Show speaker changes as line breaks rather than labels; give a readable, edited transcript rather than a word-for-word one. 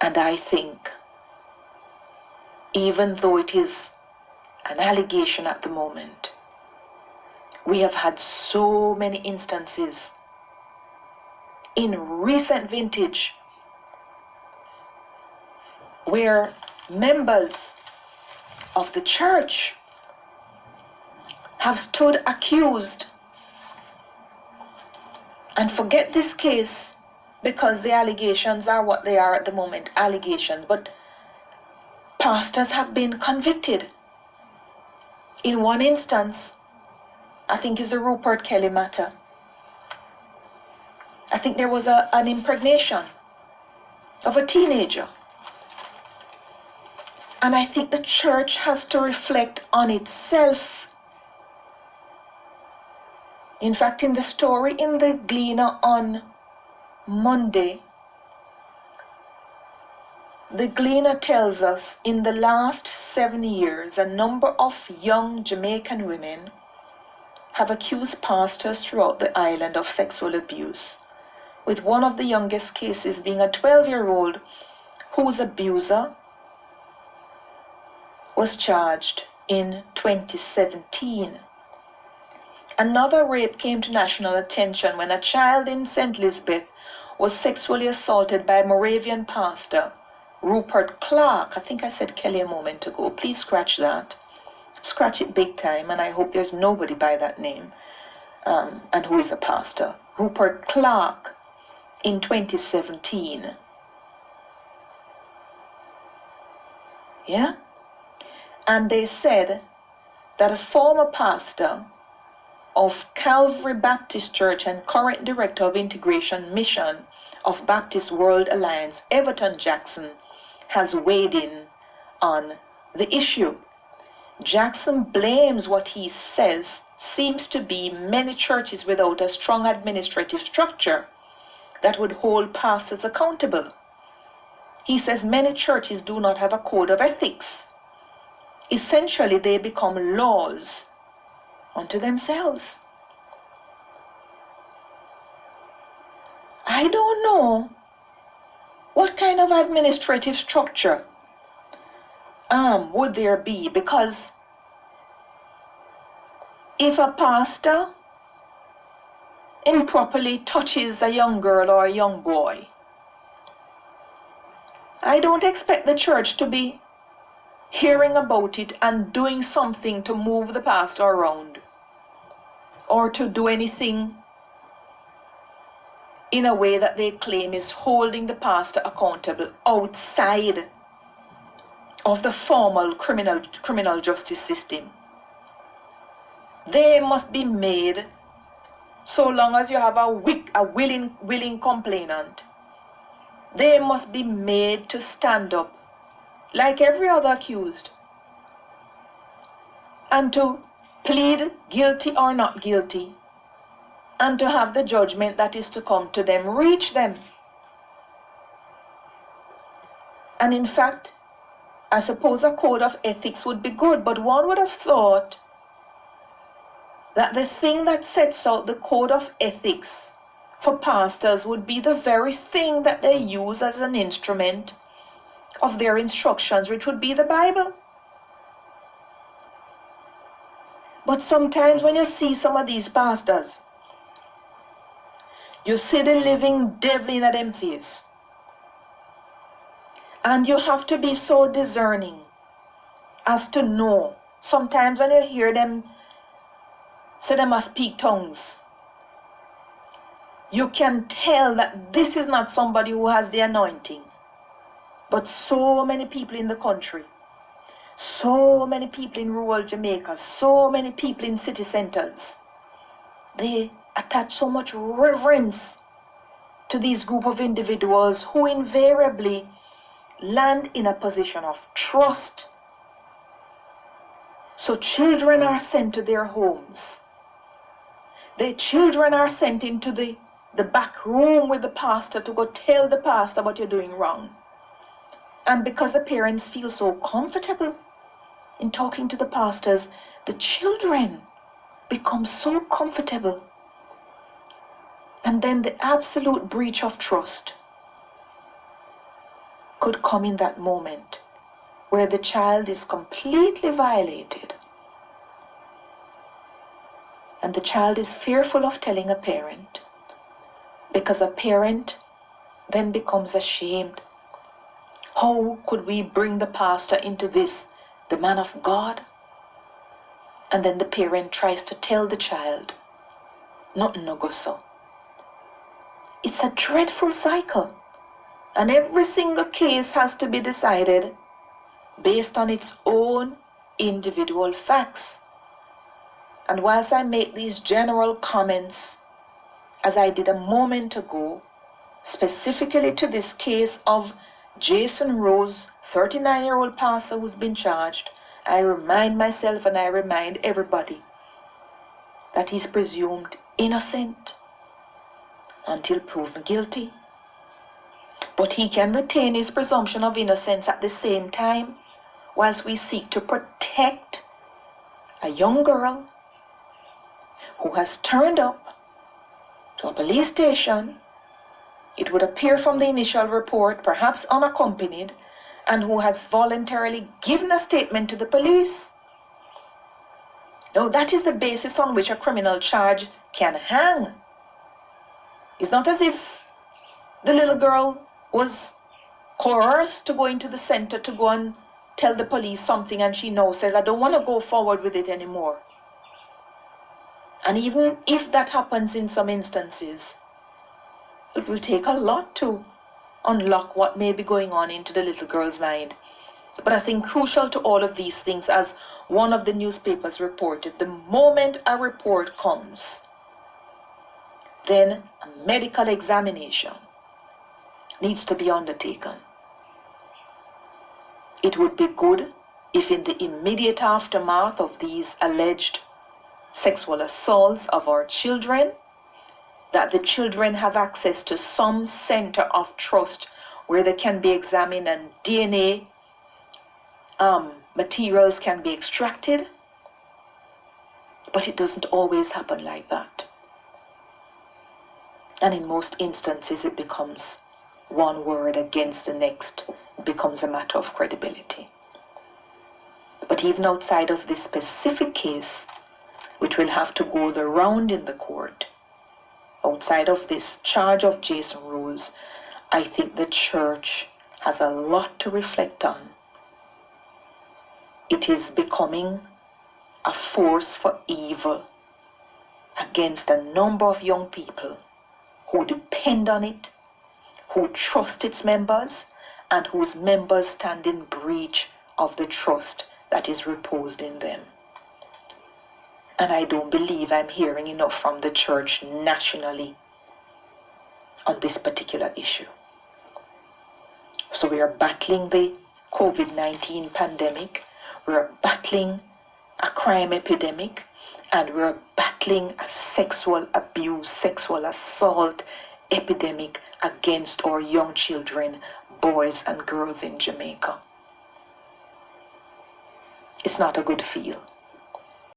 And I think, even though it is an allegation at the moment, we have had so many instances in recent vintage where members of the church have stood accused. And forget this case, because the allegations are what they are at the moment, allegations, but pastors have been convicted. In one instance, I think it's the Rupert Kelly matter, I think there was an impregnation of a teenager. And I think the church has to reflect on itself. In fact, in the story in the Gleaner on Monday, the Gleaner tells us in the last 7 years, a number of young Jamaican women have accused pastors throughout the island of sexual abuse, with one of the youngest cases being a 12-year-old whose abuser was charged in 2017. Another rape came to national attention when a child in St. Elizabeth was sexually assaulted by a Moravian pastor, Rupert Clark. I think I said Kelly a moment ago. Please scratch that. Scratch it big time, and I hope there's nobody by that name and who is a pastor. Rupert Clark in 2017. Yeah? And they said that a former pastor of Calvary Baptist Church and current director of Integration Mission of Baptist World Alliance, Everton Jackson, has weighed in on the issue. Jackson blames what he says seems to be many churches without a strong administrative structure that would hold pastors accountable. He says many churches do not have a code of ethics. Essentially, they become laws unto themselves. I don't know what kind of administrative structure would there be, because if a pastor improperly touches a young girl or a young boy, I don't expect the church to be hearing about it and doing something to move the pastor around or to do anything in a way that they claim is holding the pastor accountable outside of the formal criminal justice system. They must be made, so long as you have a willing complainant, they must be made to stand up like every other accused and to plead guilty or not guilty, and to have the judgment that is to come to them reach them. And in fact, I suppose a code of ethics would be good, but one would have thought that the thing that sets out the code of ethics for pastors would be the very thing that they use as an instrument of their instructions, which would be the Bible. But sometimes when you see some of these pastors, you see the living devil in them face. And you have to be so discerning as to know. Sometimes when you hear them say they must speak tongues, you can tell that this is not somebody who has the anointing. But so many people in the country, so many people in rural Jamaica, so many people in city centers, they attach so much reverence to these group of individuals who invariably land in a position of trust. So children are sent to their homes. Their children are sent into the back room with the pastor to go tell the pastor what you're doing wrong. And because the parents feel so comfortable in talking to the pastors, the children become so comfortable. And then the absolute breach of trust. could come in that moment where the child is completely violated and the child is fearful of telling a parent because a parent then becomes ashamed. How could we bring the pastor into this, the man of God? And then the parent tries to tell the child, nothing no go so. It's a dreadful cycle. And every single case has to be decided based on its own individual facts. And whilst I make these general comments, as I did a moment ago, specifically to this case of Jason Rose, 39-year-old pastor who's been charged, I remind myself and I remind everybody that he's presumed innocent until proven guilty. But he can retain his presumption of innocence at the same time, whilst we seek to protect a young girl who has turned up to a police station, it would appear from the initial report, perhaps unaccompanied, and who has voluntarily given a statement to the police. Now that is the basis on which a criminal charge can hang. It's not as if the little girl was coerced to go into the center to go and tell the police something and she now says, I don't want to go forward with it anymore. And even if that happens in some instances, it will take a lot to unlock what may be going on into the little girl's mind. But I think crucial to all of these things, as one of the newspapers reported, the moment a report comes, then a medical examination needs to be undertaken. It would be good if in the immediate aftermath of these alleged sexual assaults of our children, that the children have access to some center of trust where they can be examined and DNA materials can be extracted. But it doesn't always happen like that. And in most instances it becomes one word against the next. It becomes a matter of credibility. But even outside of this specific case, which will have to go the round in the court, outside of this charge of Jason Rose, I think the church has a lot to reflect on. It is becoming a force for evil against a number of young people who depend on it, who trust its members, and whose members stand in breach of the trust that is reposed in them. And I don't believe I'm hearing enough from the church nationally on this particular issue. So we are battling the COVID-19 pandemic, we are battling a crime epidemic, and we are battling a sexual abuse, sexual assault epidemic against our young children, boys and girls in Jamaica. It's not a good feel.